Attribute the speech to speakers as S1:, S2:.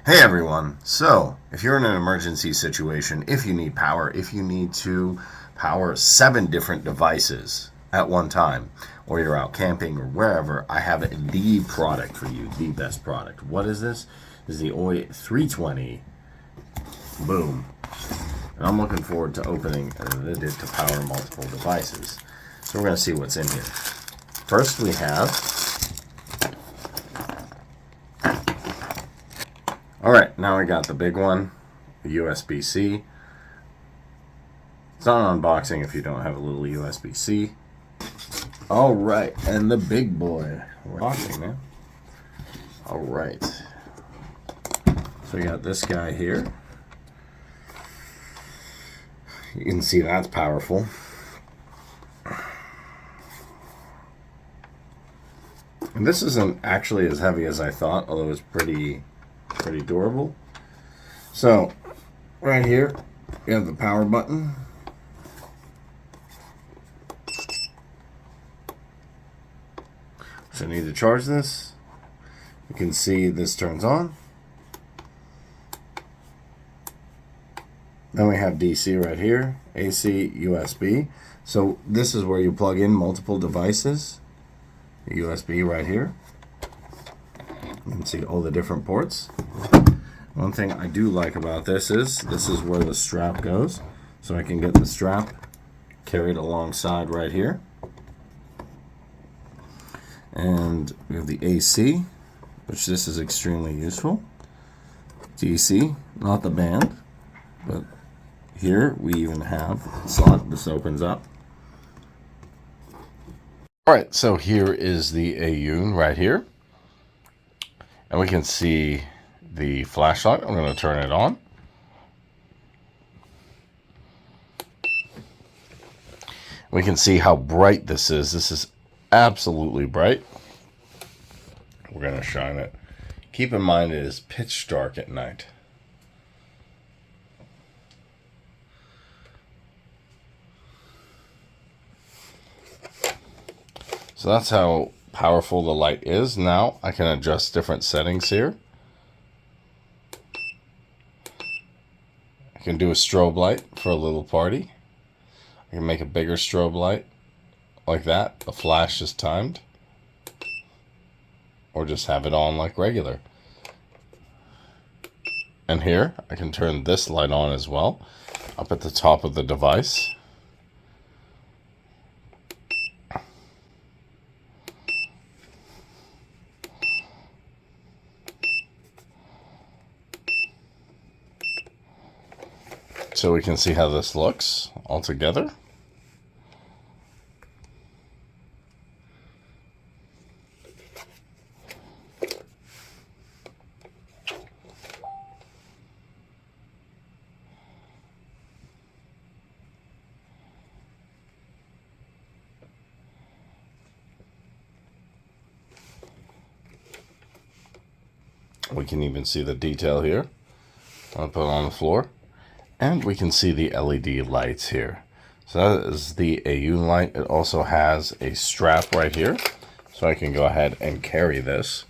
S1: Hey everyone, so if you're in an emergency situation, if you need power, if you need to power 7 different devices at one time, or you're out camping or wherever, I have the product for you, the best product. What is this? This is the Aaoyun 320. Boom. And I'm looking forward to opening it to power multiple devices. So we're going to see what's in here. First we have... Alright, now we got the big one, the USB-C. It's not an unboxing if you don't have a little USB-C. Alright, and the big boy. We're watching, man. Alright. So we got this guy here. You can see that's powerful. And this isn't actually as heavy as I thought, although it's pretty durable. So right here you have the power button. So I need to charge this. You can see this turns on. Then we have DC right here, AC, USB. So this is where you plug in multiple devices. USB right here. You can see all the different ports. One thing I do like about this is where the strap goes. So I can get the strap carried alongside right here. And we have the AC, which this is extremely useful. DC, not the band, but here we even have a slot. This opens up. Alright, so here is the Aaoyun right here. And we can see the flashlight. I'm going to turn it on. We can see how bright this is. This is absolutely bright. We're going to shine it. Keep in mind it is pitch dark at night. So that's how powerful the light is. Now I can adjust different settings here. I can do a strobe light for a little party. I can make a bigger strobe light like that. The flash is timed. Or just have it on like regular. And here I can turn this light on as well, up at the top of the device. So we can see how this looks all together. We can even see the detail here. I'll put it on the floor. And we can see the LED lights here. So that is the Aaoyun light. It also has a strap right here. So I can go ahead and carry this